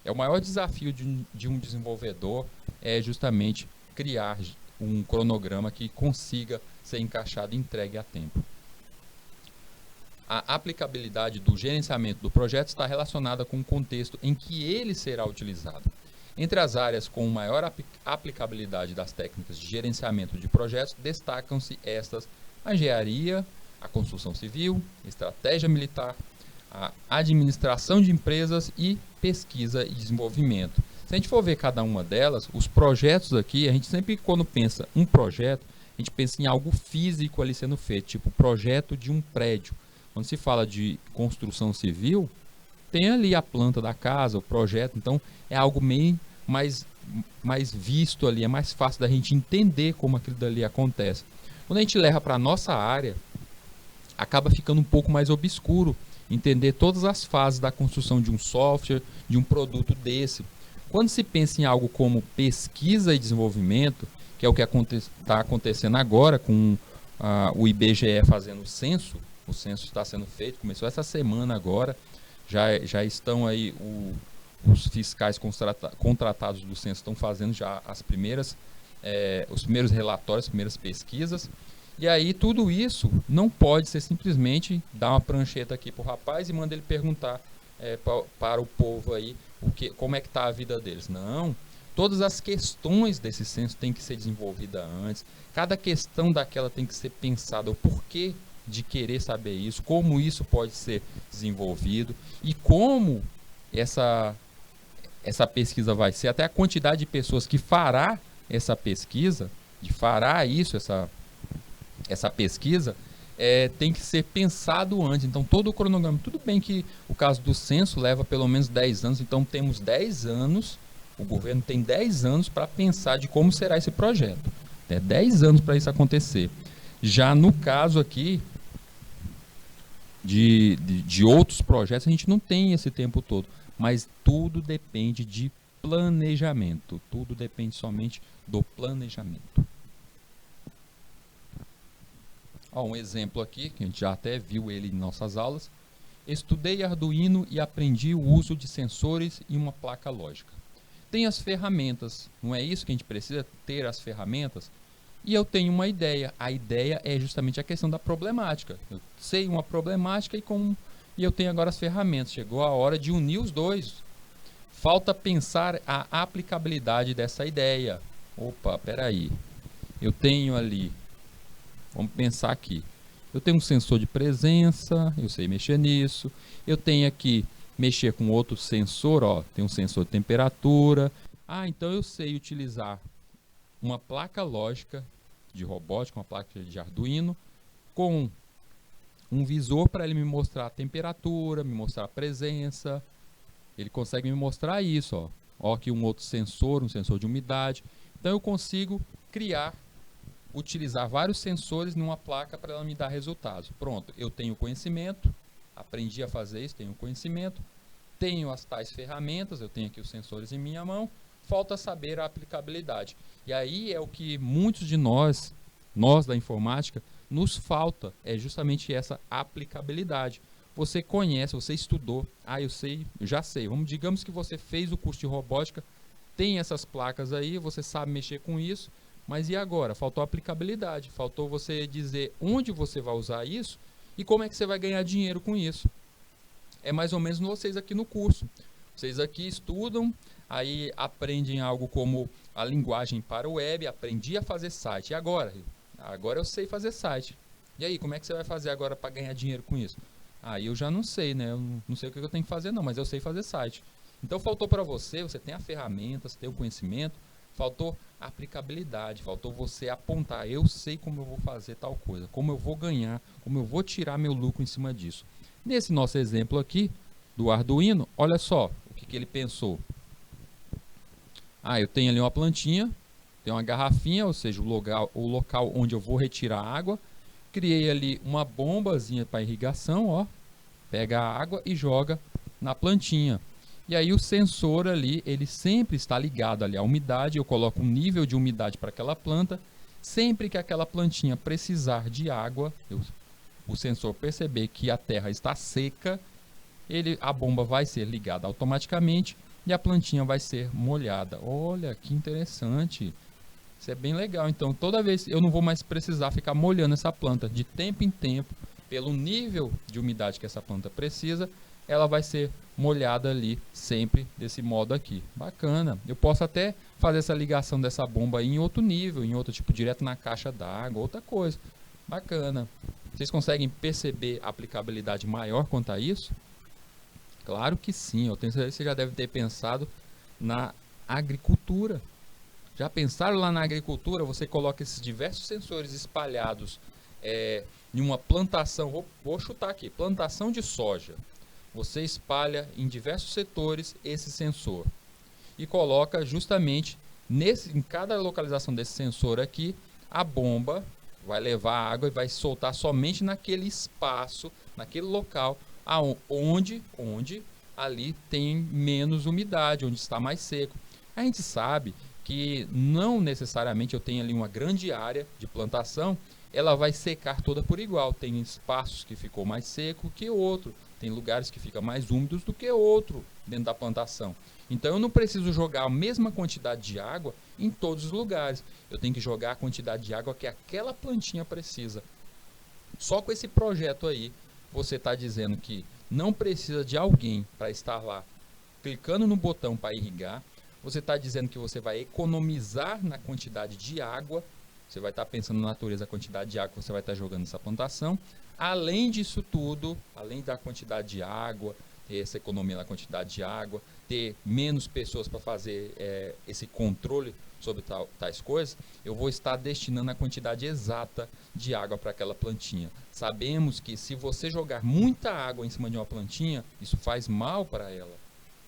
O maior desafio de um desenvolvedor é justamente criar um cronograma que consiga ser encaixado e entregue a tempo. A aplicabilidade do gerenciamento do projeto está relacionada com o contexto em que ele será utilizado. Entre as áreas com maior aplicabilidade das técnicas de gerenciamento de projetos, destacam-se estas: a engenharia, a construção civil, estratégia militar, a administração de empresas e pesquisa e desenvolvimento. Se a gente for ver cada uma delas, os projetos aqui, a gente sempre, quando pensa um projeto, a gente pensa em algo físico ali sendo feito, tipo projeto de um prédio. Quando se fala de construção civil, tem ali a planta da casa, o projeto, então é algo meio mais visto ali, é mais fácil da gente entender como aquilo dali acontece. Quando a gente leva para a nossa área, acaba ficando um pouco mais obscuro entender todas as fases da construção de um software, de um produto desse. Quando se pensa em algo como pesquisa e desenvolvimento, que é o que está acontecendo agora com o IBGE fazendo o censo está sendo feito, começou essa semana agora, já estão aí os fiscais contratados do censo estão fazendo já os primeiros relatórios, as primeiras pesquisas. E aí tudo isso não pode ser simplesmente dar uma prancheta aqui para o rapaz e manda ele perguntar para o povo aí como é que está a vida deles. Não, todas as questões desse censo têm que ser desenvolvidas antes, cada questão daquela tem que ser pensada, o porquê de querer saber isso, como isso pode ser desenvolvido e como essa pesquisa vai ser, até a quantidade de pessoas que fará essa pesquisa, essa pesquisa, tem que ser pensado antes. Então, todo o cronograma, tudo bem que o caso do censo leva pelo menos 10 anos, então temos 10 anos, o governo tem 10 anos para pensar de como será esse projeto. 10 anos para isso acontecer. Já no caso aqui, de outros projetos, a gente não tem esse tempo todo, mas tudo depende de planejamento, tudo depende somente do planejamento. Um exemplo aqui, que a gente já até viu ele em nossas aulas: estudei Arduino e aprendi o uso de sensores e uma placa lógica. Tem as ferramentas, não é isso que a gente precisa ter, as ferramentas? E eu tenho uma ideia. A ideia é justamente a questão da problemática. Eu sei uma problemática e eu tenho agora as ferramentas. Chegou a hora de unir os dois. Falta pensar a aplicabilidade dessa ideia. Opa, peraí. Eu tenho ali, vamos pensar aqui. Eu tenho um sensor de presença, eu sei mexer nisso. Eu tenho aqui mexer com outro sensor, tem um sensor de temperatura. Então eu sei utilizar uma placa lógica de robótica, uma placa de Arduino, com um visor para ele me mostrar a temperatura, me mostrar a presença. Ele consegue me mostrar isso, aqui um outro sensor, um sensor de umidade. Então eu consigo utilizar vários sensores numa placa para ela me dar resultados. Pronto, eu tenho conhecimento, aprendi a fazer isso, tenho conhecimento, tenho as tais ferramentas, eu tenho aqui os sensores em minha mão. Falta saber a aplicabilidade. E aí é o que muitos de nós da informática, nos falta, é justamente essa aplicabilidade. Você conhece, você estudou, eu já sei. Digamos que você fez o curso de robótica, tem essas placas aí, você sabe mexer com isso, mas e agora? Faltou aplicabilidade, faltou você dizer onde você vai usar isso e como é que você vai ganhar dinheiro com isso. É mais ou menos vocês aqui no curso. Vocês aqui estudam, aí aprendem algo como a linguagem para o web, aprendi a fazer site. E agora? Agora eu sei fazer site. E aí, como é que você vai fazer agora para ganhar dinheiro com isso? Aí eu já não sei, né? Eu não sei o que eu tenho que fazer não, mas eu sei fazer site. Então faltou para você tem a ferramenta, você tem o conhecimento, faltou a aplicabilidade, faltou você apontar, eu sei como eu vou fazer tal coisa, como eu vou ganhar, como eu vou tirar meu lucro em cima disso. Nesse nosso exemplo aqui, do Arduino, olha só o que ele pensou. Eu tenho ali uma plantinha, tem uma garrafinha, ou seja, o local onde eu vou retirar a água. Criei ali uma bombazinha para irrigação, pega a água e joga na plantinha. E aí o sensor ali, ele sempre está ligado ali à umidade, eu coloco um nível de umidade para aquela planta, sempre que aquela plantinha precisar de água, o sensor perceber que a terra está seca, a bomba vai ser ligada automaticamente e a plantinha vai ser molhada. Olha, que interessante! Isso é bem legal. Então, toda vez eu não vou mais precisar ficar molhando essa planta de tempo em tempo, pelo nível de umidade que essa planta precisa, ela vai ser molhada ali sempre desse modo aqui. Bacana. Eu posso até fazer essa ligação dessa bomba aí em outro nível, em outro tipo, direto na caixa d'água, outra coisa. Bacana. Vocês conseguem perceber a aplicabilidade maior quanto a isso? Claro que sim. Eu tenho certeza que você já deve ter pensado na agricultura. Já pensaram lá na agricultura? Você coloca esses diversos sensores espalhados em uma plantação, vou chutar aqui, plantação de soja. Você espalha em diversos setores esse sensor e coloca justamente em cada localização desse sensor aqui, a bomba vai levar a água e vai soltar somente naquele espaço, naquele local onde ali tem menos umidade, onde está mais seco. A gente sabe que não necessariamente eu tenho ali uma grande área de plantação, ela vai secar toda por igual. Tem espaços que ficou mais seco que outro, tem lugares que ficam mais úmidos do que outro dentro da plantação. Então eu não preciso jogar a mesma quantidade de água em todos os lugares. Eu tenho que jogar a quantidade de água que aquela plantinha precisa. Só com esse projeto aí, você está dizendo que não precisa de alguém para estar lá clicando no botão para irrigar. Você está dizendo que você vai economizar na quantidade de água. Você vai estar pensando na natureza, a quantidade de água que você vai estar jogando nessa plantação. Além disso tudo, além da quantidade de água, ter essa economia na quantidade de água, ter menos pessoas para fazer esse controle sobre tais coisas, eu vou estar destinando a quantidade exata de água para aquela plantinha. Sabemos que se você jogar muita água em cima de uma plantinha, isso faz mal para ela.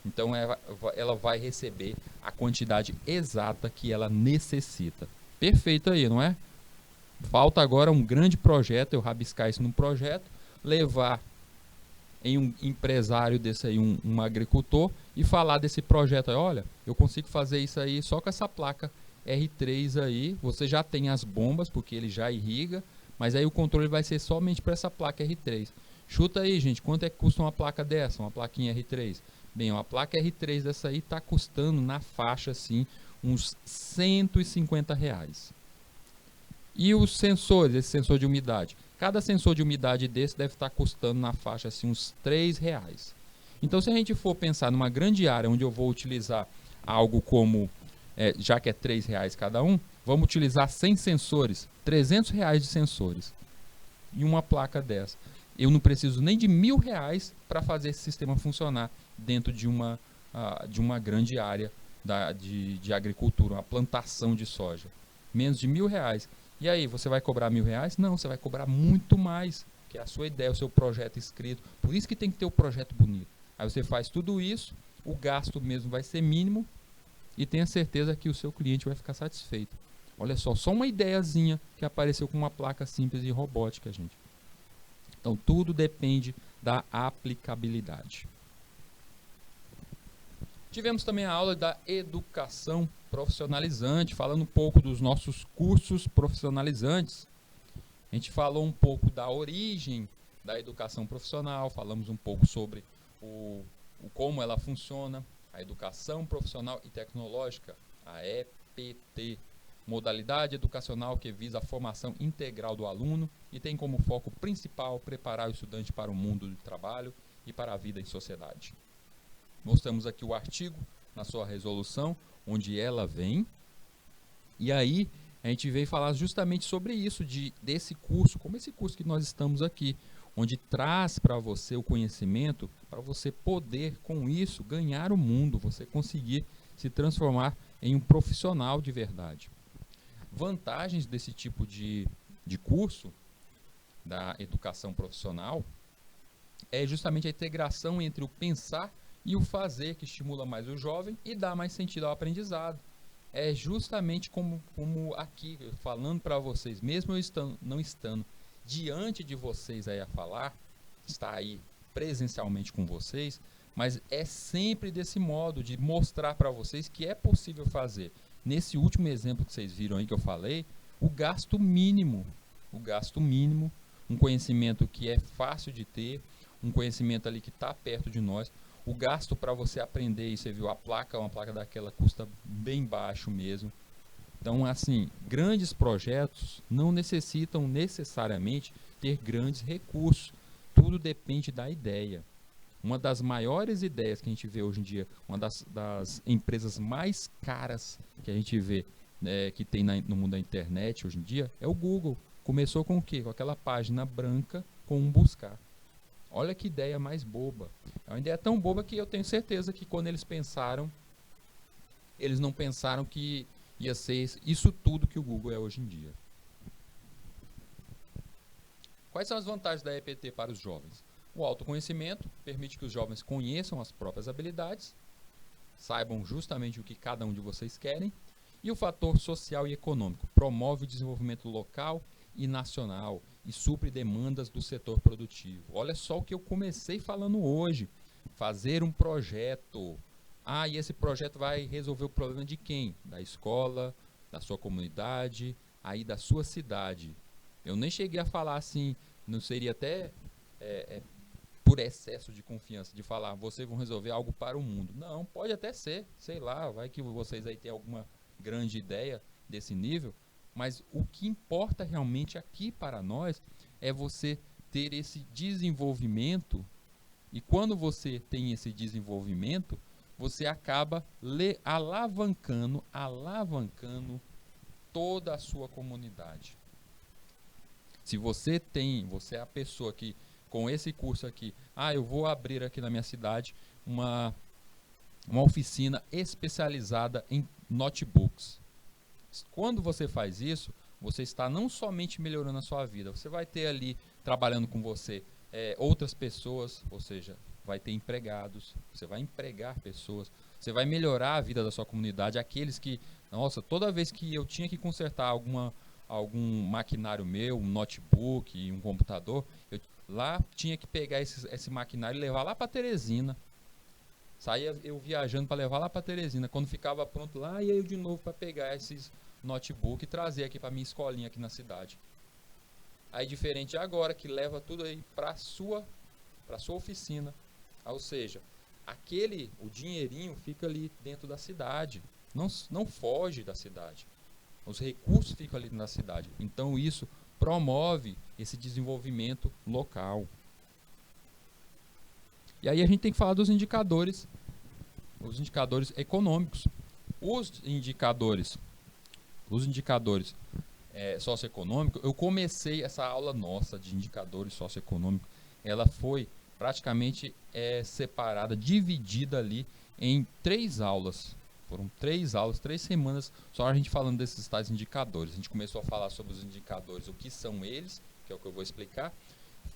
Então ela vai receber a quantidade exata que ela necessita. Perfeito aí, não é? Falta agora um grande projeto, eu rabiscar isso num projeto, levar em um empresário desse aí, um agricultor, e falar desse projeto aí, olha, eu consigo fazer isso aí só com essa placa R3 aí, você já tem as bombas, porque ele já irriga, mas aí o controle vai ser somente para essa placa R3. Chuta aí, gente, quanto é que custa uma placa dessa, uma plaquinha R3? Bem, uma placa R3 dessa aí está custando na faixa, assim, uns R$ 150. E os sensores, esse sensor de umidade? Cada sensor de umidade desse deve estar custando na faixa assim, uns R$ 3. Então, se a gente for pensar numa grande área onde eu vou utilizar algo como, já que é R$ 3 cada um, vamos utilizar 100 sensores, R$ 300 de sensores. E uma placa dessa. Eu não preciso nem de R$ 1.000 para fazer esse sistema funcionar dentro de uma grande área de agricultura, uma plantação de soja. Menos de R$ 1.000. E aí, você vai cobrar R$ 1.000? Não, você vai cobrar muito mais, que é a sua ideia, o seu projeto escrito. Por isso que tem que ter o projeto bonito. Aí você faz tudo isso, o gasto mesmo vai ser mínimo e tenha certeza que o seu cliente vai ficar satisfeito. Olha só uma ideiazinha que apareceu com uma placa simples e robótica, gente. Então, tudo depende da aplicabilidade. Tivemos também a aula da educação profissionalizante, falando um pouco dos nossos cursos profissionalizantes. A gente falou um pouco da origem da educação profissional, falamos um pouco sobre como ela funciona, a educação profissional e tecnológica, a EPT, modalidade educacional que visa a formação integral do aluno e tem como foco principal preparar o estudante para o mundo do trabalho e para a vida em sociedade. Mostramos aqui o artigo na sua resolução, onde ela vem, e aí a gente veio falar justamente sobre isso, desse curso, como esse curso que nós estamos aqui, onde traz para você o conhecimento, para você poder, com isso, ganhar o mundo, você conseguir se transformar em um profissional de verdade. Vantagens desse tipo de curso, da educação profissional, é justamente a integração entre o pensar e o fazer, que estimula mais o jovem e dá mais sentido ao aprendizado. É justamente como aqui, falando para vocês, mesmo eu não estando diante de vocês aí a falar, está aí presencialmente com vocês, mas é sempre desse modo, de mostrar para vocês que é possível fazer. Nesse último exemplo que vocês viram aí que eu falei, o gasto mínimo, um conhecimento que é fácil de ter, um conhecimento ali que está perto de nós. O gasto para você aprender, e você viu a placa, uma placa daquela custa bem baixo mesmo. Então, assim, grandes projetos não necessitam necessariamente ter grandes recursos. Tudo depende da ideia. Uma das maiores ideias que a gente vê hoje em dia, uma das empresas mais caras que a gente vê, que tem no mundo da internet hoje em dia, é o Google. Começou com o quê? Com aquela página branca com um buscar. Olha que ideia mais boba. É uma ideia tão boba que eu tenho certeza que quando eles pensaram, eles não pensaram que ia ser isso tudo que o Google é hoje em dia. Quais são as vantagens da EPT para os jovens? O autoconhecimento permite que os jovens conheçam as próprias habilidades, saibam justamente o que cada um de vocês querem, e o fator social e econômico promove o desenvolvimento local e nacional e supre demandas do setor produtivo. Olha só o que eu comecei falando hoje, fazer um projeto. E esse projeto vai resolver o problema de quem? Da escola, da sua comunidade, aí da sua cidade. Eu nem cheguei a falar assim, não seria até por excesso de confiança, de falar, vocês vão resolver algo para o mundo. Não, pode até ser, sei lá, vai que vocês aí têm alguma grande ideia desse nível, mas o que importa realmente aqui para nós é você ter esse desenvolvimento, e quando você tem esse desenvolvimento, você acaba alavancando toda a sua comunidade. Se você é a pessoa que, com esse curso aqui, eu vou abrir aqui na minha cidade uma oficina especializada em notebooks. Quando você faz isso, você está não somente melhorando a sua vida, você vai ter ali, trabalhando com você, outras pessoas, ou seja, vai ter empregados, você vai empregar pessoas, você vai melhorar a vida da sua comunidade, aqueles que, nossa, toda vez que eu tinha que consertar algum maquinário meu, um notebook, um computador, eu lá tinha que pegar esse maquinário e levar lá para Teresina. Saía eu viajando para levar lá para Teresina. Quando ficava pronto lá, ia eu de novo para pegar esses notebook e trazer aqui para minha escolinha aqui na cidade. Aí diferente agora, que leva tudo aí para sua oficina. Ou seja, o dinheirinho fica ali dentro da cidade. Não foge da cidade. Os recursos ficam ali na cidade. Então isso promove esse desenvolvimento local. E aí a gente tem que falar dos indicadores econômicos. Os indicadores socioeconômicos, eu comecei essa aula nossa de indicadores socioeconômicos, ela foi praticamente separada, dividida ali em 3 aulas. Foram 3 aulas, 3 semanas, só a gente falando desses tais indicadores. A gente começou a falar sobre os indicadores, o que são eles, que é o que eu vou explicar,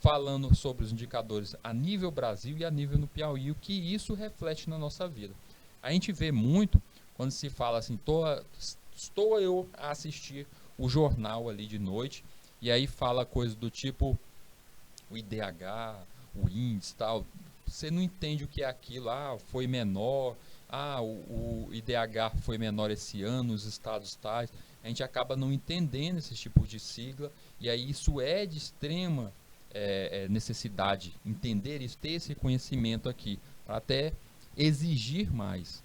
falando sobre os indicadores a nível Brasil e a nível no Piauí, o que isso reflete na nossa vida. A gente vê muito quando se fala assim, estou eu a assistir o jornal ali de noite, e aí fala coisas do tipo o IDH, o índice e tal, você não entende o que é aquilo, foi menor, o IDH foi menor esse ano, os estados tais, a gente acaba não entendendo esse tipo de sigla, e aí isso é de extrema necessidade, entender isso, ter esse conhecimento aqui, para até exigir mais.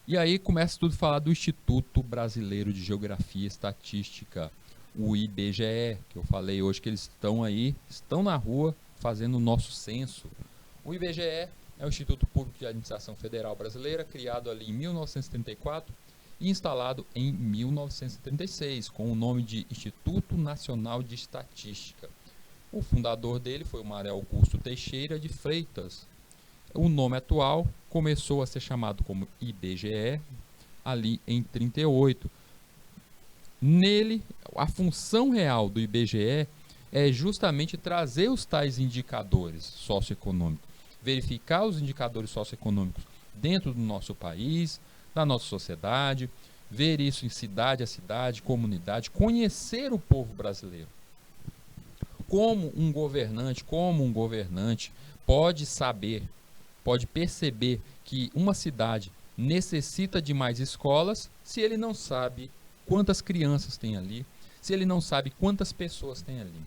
E aí começa tudo a falar do Instituto Brasileiro de Geografia e Estatística, o IBGE, que eu falei hoje que eles estão na rua fazendo o nosso censo. O IBGE é o Instituto Público de Administração Federal Brasileira, criado ali em 1934 e instalado em 1936, com o nome de Instituto Nacional de Estatística. O fundador dele foi o Mário Augusto Teixeira de Freitas. O nome atual começou a ser chamado como IBGE ali em 1938. Nele, a função real do IBGE é justamente trazer os tais indicadores socioeconômicos, verificar os indicadores socioeconômicos dentro do nosso país, da nossa sociedade, ver isso em cidade a cidade, comunidade, conhecer o povo brasileiro. Como um governante pode saber pode perceber que uma cidade necessita de mais escolas se ele não sabe quantas crianças tem ali, se ele não sabe quantas pessoas tem ali?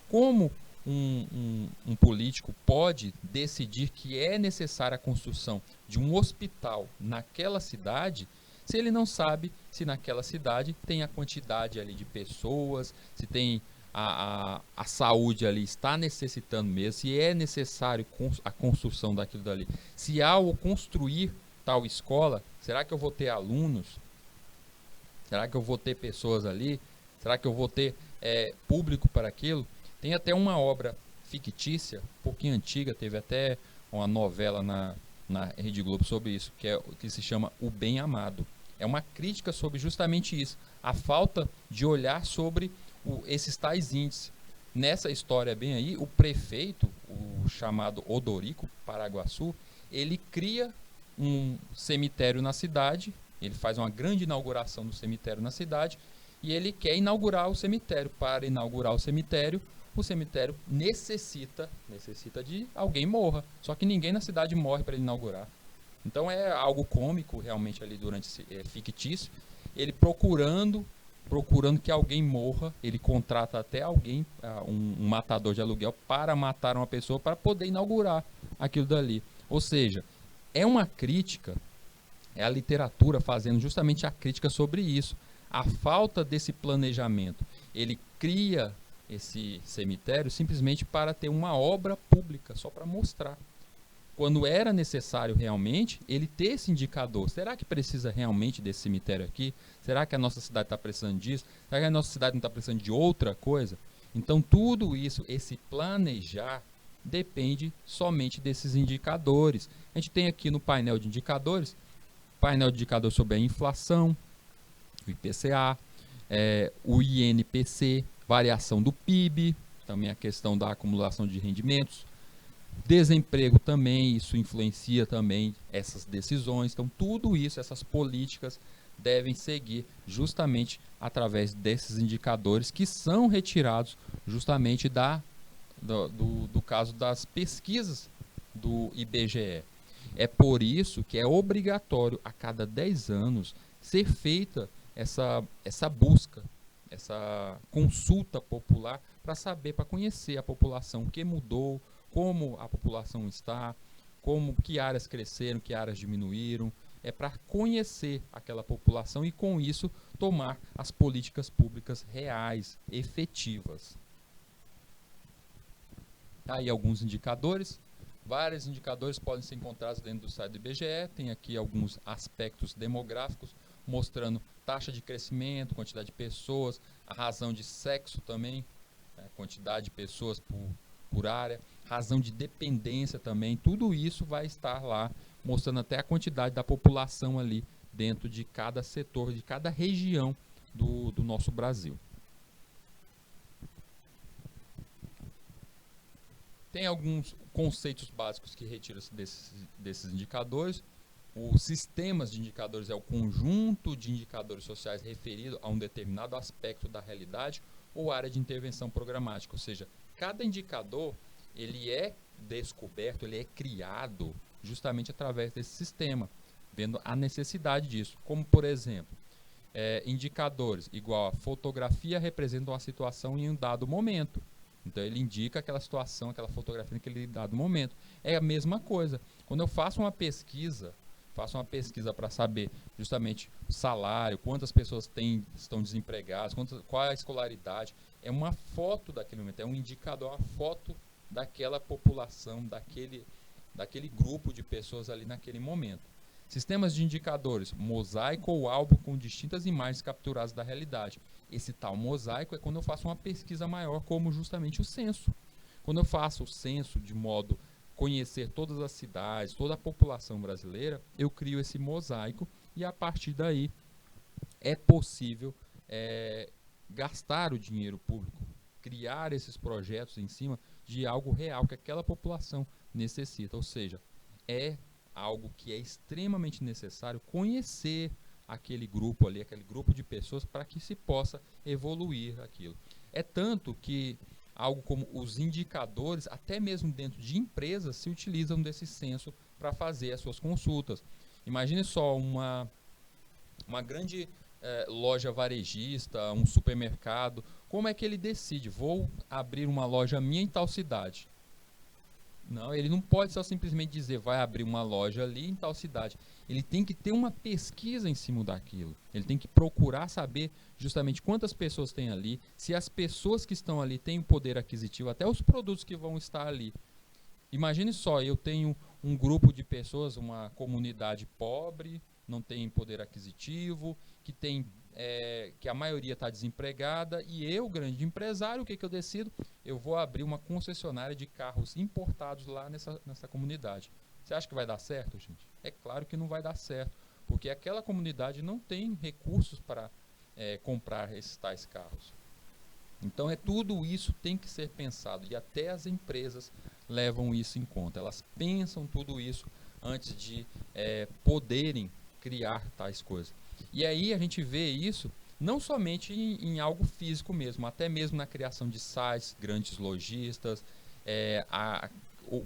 Como um político pode decidir que é necessária a construção de um hospital naquela cidade se ele não sabe se naquela cidade tem a quantidade ali de pessoas, se tem a saúde ali está necessitando mesmo, se é necessário a construção daquilo dali. Se ao construir tal escola, será que eu vou ter alunos? Será que eu vou ter pessoas ali? Será que eu vou ter público para aquilo? Tem até uma obra fictícia, um pouquinho antiga, teve até uma novela na Rede Globo sobre isso, que se chama O Bem Amado. É uma crítica sobre justamente isso, a falta de olhar sobre esses tais índices. Nessa história bem aí, o prefeito, o chamado Odorico Paraguaçu, ele cria um cemitério na cidade, ele faz uma grande inauguração do cemitério na cidade, e ele quer inaugurar o cemitério. Para inaugurar o cemitério necessita de alguém morra. Só que ninguém na cidade morre para ele inaugurar. Então é algo cômico realmente ali durante fictício. Ele procurando que alguém morra, ele contrata até alguém, um matador de aluguel, para matar uma pessoa para poder inaugurar aquilo dali. Ou seja, é uma crítica, é a literatura fazendo justamente a crítica sobre isso. A falta desse planejamento. Ele cria esse cemitério simplesmente para ter uma obra pública, só para mostrar. Quando era necessário realmente ele ter esse indicador. Será que precisa realmente desse cemitério aqui? Será que a nossa cidade está precisando disso? Será que a nossa cidade não está precisando de outra coisa? Então tudo isso, esse planejar, depende somente desses indicadores. A gente tem aqui no painel de indicadores sobre a inflação, o IPCA, o INPC, variação do PIB, também a questão da acumulação de rendimentos, desemprego também, isso influencia também essas decisões. Então tudo isso, essas políticas devem seguir justamente através desses indicadores que são retirados justamente do caso das pesquisas do IBGE. É por isso que é obrigatório a cada 10 anos ser feita essa busca, essa consulta popular para saber, para conhecer a população, o que mudou, como a população está, que áreas cresceram, que áreas diminuíram, para conhecer aquela população e com isso tomar as políticas públicas reais, efetivas. Aí alguns indicadores. Vários indicadores podem ser encontrados dentro do site do IBGE. Tem aqui alguns aspectos demográficos, mostrando taxa de crescimento, quantidade de pessoas, a razão de sexo também, quantidade de pessoas por área, razão de dependência também. Tudo isso vai estar lá, mostrando até a quantidade da população ali dentro de cada setor, de cada região do nosso Brasil. Tem alguns conceitos básicos que retiram-se desses indicadores. Os sistemas de indicadores é o conjunto de indicadores sociais referido a um determinado aspecto da realidade ou área de intervenção programática. Ou seja, cada indicador ele é descoberto, ele é criado justamente através desse sistema, vendo a necessidade disso. Como, por exemplo, indicadores igual a fotografia representa uma situação em um dado momento. Então ele indica aquela situação, aquela fotografia naquele dado momento. É a mesma coisa. Quando eu faço uma pesquisa para saber justamente o salário, quantas pessoas estão desempregadas, qual é a escolaridade, é uma foto daquele momento, é um indicador, uma foto daquela população, daquele grupo de pessoas ali naquele momento. Sistemas de indicadores, mosaico ou álbum com distintas imagens capturadas da realidade. Esse tal mosaico é quando eu faço uma pesquisa maior, como justamente o censo. Quando eu faço o censo de modo conhecer todas as cidades, toda a população brasileira, eu crio esse mosaico e a partir daí é possível gastar o dinheiro público, criar esses projetos em cima de algo real que aquela população necessita. Ou seja, é algo que é extremamente necessário conhecer aquele grupo ali, aquele grupo de pessoas para que se possa evoluir aquilo. É tanto que algo como os indicadores, até mesmo dentro de empresas, se utilizam desse censo para fazer as suas consultas. Imagine só uma grande loja varejista, um supermercado, como é que ele decide? Vou abrir uma loja minha em tal cidade. Não, ele não pode só simplesmente dizer vai abrir uma loja ali em tal cidade. Ele tem que ter uma pesquisa em cima daquilo. Ele tem que procurar saber justamente quantas pessoas tem ali, se as pessoas que estão ali têm o poder aquisitivo, até os produtos que vão estar ali. Imagine só, eu tenho um grupo de pessoas, uma comunidade pobre, não tem poder aquisitivo, que a maioria está desempregada, e eu, grande empresário, o que eu decido? Eu vou abrir uma concessionária de carros importados lá nessa comunidade. Você acha que vai dar certo, gente? É claro que não vai dar certo, porque aquela comunidade não tem recursos para comprar esses tais carros. Então tudo isso tem que ser pensado, e até as empresas levam isso em conta. Elas pensam tudo isso antes de poderem criar tais coisas. E aí a gente vê isso não somente em algo físico mesmo, até mesmo na criação de sites, grandes lojistas,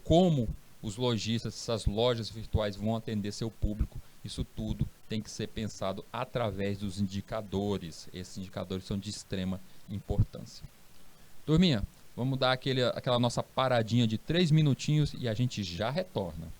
como os lojistas, essas lojas virtuais vão atender seu público. Isso tudo tem que ser pensado através dos indicadores. Esses indicadores são de extrema importância. Turminha, vamos dar aquela nossa paradinha de 3 minutinhos e a gente já retorna.